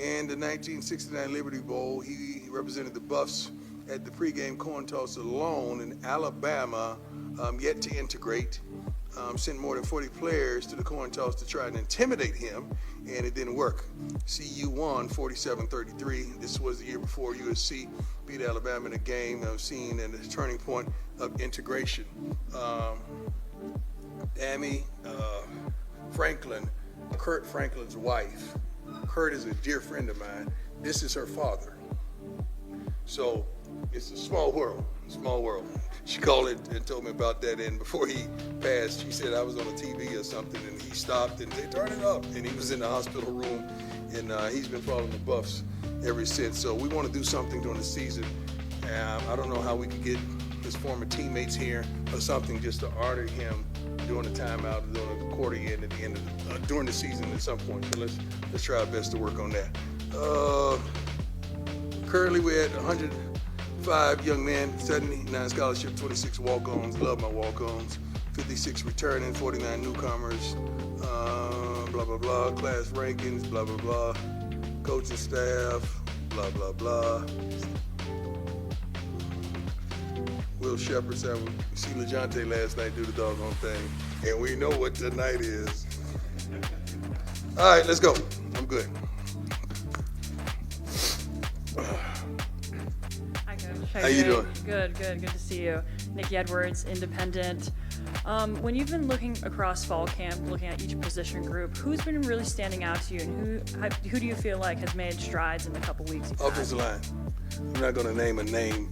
and the 1969 Liberty Bowl. He represented the Buffs at the pregame coin toss alone, in Alabama, yet to integrate. Sent more than 40 players to the coin toss to try and intimidate him, and it didn't work. CU won 47-33. This was the year before USC beat Alabama in a game seen in the turning point of integration. Amy Franklin, Kurt Franklin's wife. Kurt is a dear friend of mine. This is her father. So it's a small world, small world. She called it and told me about that, and before he passed, she said I was on a TV or something, and he stopped and they turned it up, and he was in the hospital room, and he's been following the Buffs ever since. So we want to do something during the season. I don't know how we could get his former teammates here or something just to honor him during the timeout, during the quarter end, at the end of during the season at some point. So let's try our best to work on that. Currently we're at 105 young men, 79 scholarship, 26 walk-ons. Love my walk-ons. 56 returning, 49 newcomers. Blah blah blah. Class rankings. Blah blah blah. Coaching staff. Blah blah blah. Will Shepard said we see LeJounte last night do the doggone thing, and we know what tonight is. All right, let's go. I'm good. Hi, Coach. How you doing? Good to see you. Nikki Edwards, Independent. When you've been looking across fall camp, looking at each position group, who's been really standing out to you, and who do you feel like has made strides in the couple weeks? Offensive line. I'm not going to name a name.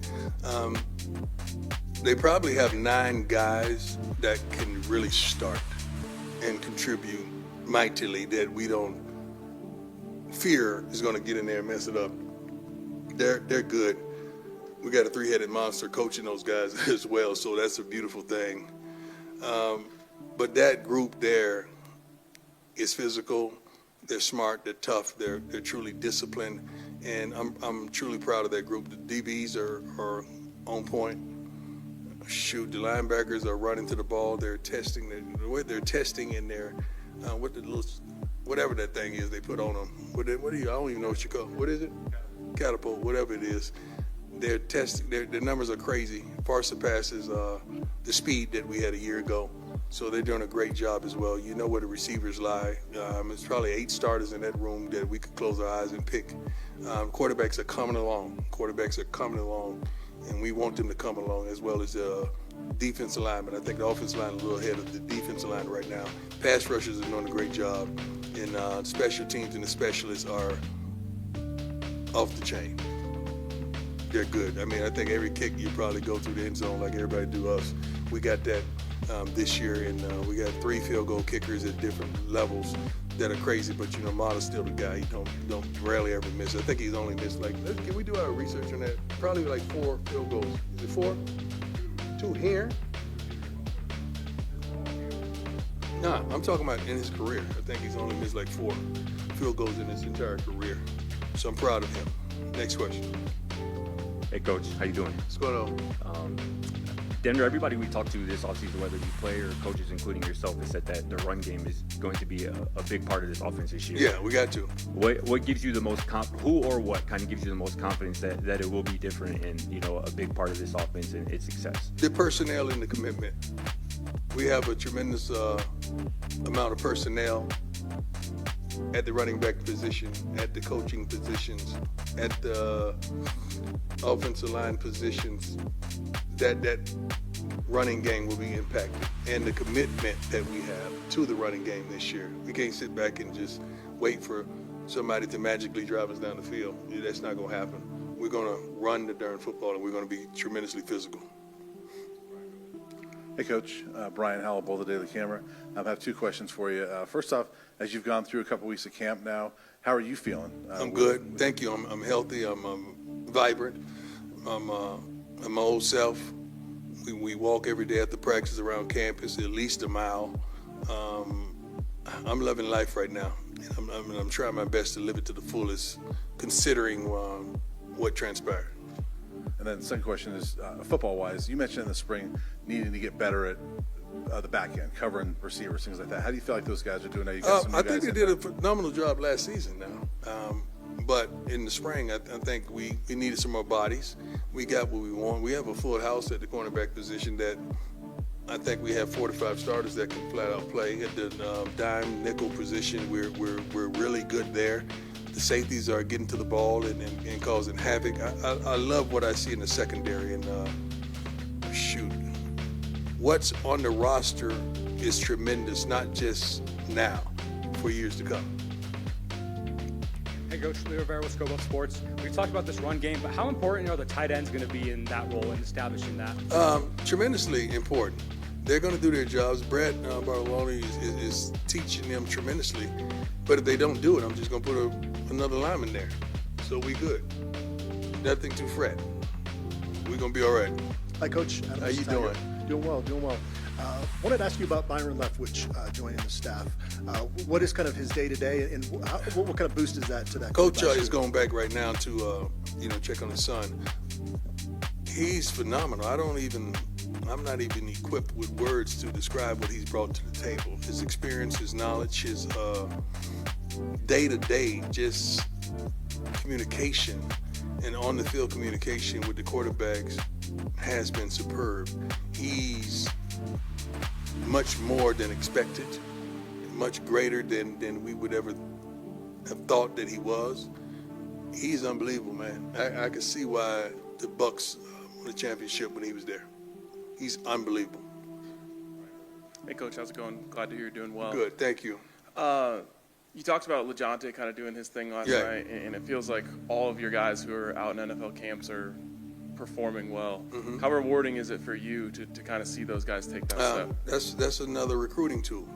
They probably have 9 guys that can really start and contribute mightily that we don't fear is going to get in there and mess it up. They're good. We got a 3-headed monster coaching those guys as well, so that's a beautiful thing. But that group there is physical. They're smart. They're tough. They're truly disciplined, and I'm truly proud of that group. The DBs are on point. Shoot, the linebackers are running to the ball. They're testing. They're testing in their whatever that thing is they put on them. What do you? I don't even know what you call. What is it? Catapult. Whatever it is. They're testing. Their numbers are crazy. Far surpasses the speed that we had a year ago. So they're doing a great job as well. You know where the receivers lie. It's probably 8 starters in that room that we could close our eyes and pick. Quarterbacks are coming along. And we want them to come along, as well as the defensive linemen. I think the offensive line is a little ahead of the defensive line right now. Pass rushers are doing a great job, and special teams and the specialists are off the chain. They're good. I mean, I think every kick you probably go through the end zone like everybody do us. We got that this year, and we got 3 field goal kickers at different levels that are crazy. But you know, Mata's still the guy. He don't rarely ever miss. I think he's only missed can we do our research on that? Probably like 4 field goals. Is it 4? 2 here? Nah, I'm talking about in his career. I think he's only missed like 4 field goals in his entire career. So I'm proud of him. Next question. Hey, Coach, how you doing? What's going on? Denver, everybody we talked to this offseason, whether you player or coaches, including yourself, has said that the run game is going to be a big part of this offense this year. Yeah, we got to. What gives you the most who or what kind of gives you the most confidence that it will be different and, you know, a big part of this offense and its success? The personnel and the commitment. We have a tremendous amount of personnel at the running back position, at the coaching positions, at the offensive line positions. That running game will be impacted, and the commitment that we have to the running game this year. We can't sit back and just wait for somebody to magically drive us down the field. That's not going to happen. We're going to run the darn football, and we're going to be tremendously physical. Hey, Coach. Brian Howell, Boulder Daily Camera. I have 2 questions for you. First off, as you've gone through a couple weeks of camp now, how are you feeling? I'm good. Thank you. I'm healthy. I'm vibrant. I'm my old self. We walk every day at the practice around campus, at least a mile. I'm loving life right now. I'm trying my best to live it to the fullest, considering what transpired. And then the second question is, football-wise, you mentioned in the spring needing to get better at the back end, covering receivers, things like that. How do you feel like those guys are doing now? You got some new I guys think they did a phenomenal job last season now. in the spring, I think we needed some more bodies. We got what we want. We have a full house at the cornerback position that I think we have 4 to 5 starters that can flat out play. At the dime nickel position, we're really good there. The safeties are getting to the ball and causing havoc. I love what I see in the secondary. And what's on the roster is tremendous, not just now, for years to come. Hey, Coach Shedeur with ESPN Sports. We've talked about this run game, but how important are the tight ends going to be in that role and establishing that? Tremendously important. They're going to do their jobs. Brett Bartolone is teaching them tremendously. But if they don't do it, I'm just going to put another lineman there. So we good. Nothing to fret. We're going to be all right. Hi, Coach. How you doing? Doing well. Wanted to ask you about Byron Leftwich joining the staff. What is kind of his day-to-day, and what kind of boost is that to that? Coach is going back right now to check on his son. He's phenomenal. I'm not even equipped with words to describe what he's brought to the table. His experience, his knowledge, his day-to-day just communication and on-the-field communication with the quarterbacks has been superb. He's much more than expected, much greater than we would ever have thought that he was. He's unbelievable, man. I could see why the Bucs won the championship when he was there. He's unbelievable. Hey, Coach, how's it going? Glad to hear you're doing well. Good, thank you. You talked about LeJohntay kind of doing his thing last night, and it feels like all of your guys who are out in NFL camps are performing well. Mm-hmm. How rewarding is it for you to kind of see those guys take that step? That's another recruiting tool.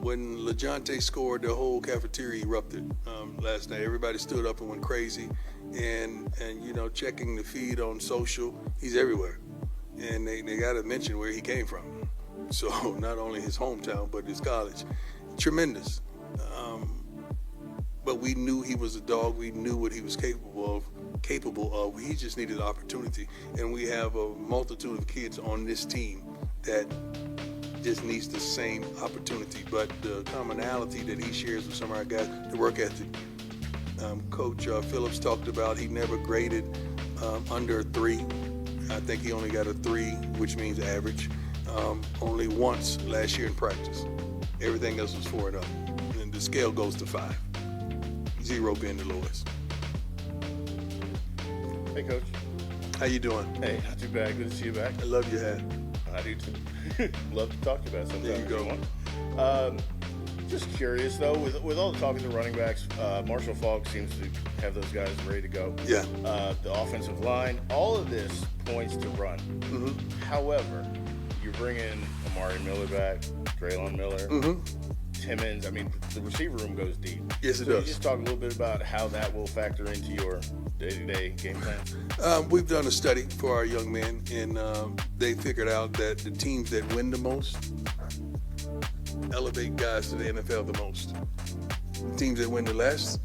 When LeJohntay scored, the whole cafeteria erupted last night. Everybody stood up and went crazy, and checking the feed on social, he's everywhere. And they got to mention where he came from. So not only his hometown, but his college. Tremendous. But we knew he was a dog. We knew what he was capable of. He just needed opportunity. And we have a multitude of kids on this team that just needs the same opportunity. But the commonality that he shares with some of our guys, the work ethic. Coach Phillips talked about he never graded under a 3. I think he only got a 3, which means average, only once last year in practice. Everything else was 4 and up. And the scale goes to 5. 0 being the lowest. Hey, Coach. How you doing? Hey, not too bad. Good to see you back. I love your hat. I do too. Love to talk to you about it sometime. There you go. Just curious, though, with all the talk of the running backs, Marshall Faulk seems to have those guys ready to go. Yeah. The offensive line, all of this points to run. Mm-hmm. However, you bring in Amari Miller back, Traylon Miller, Timmons. I mean, the receiver room goes deep. Yes, it does. does. Just talk a little bit about how that will factor into your day-to-day game plan. We've done a study for our young men, and they figured out that the teams that win the most elevate guys to the NFL the most. Teams that win the less,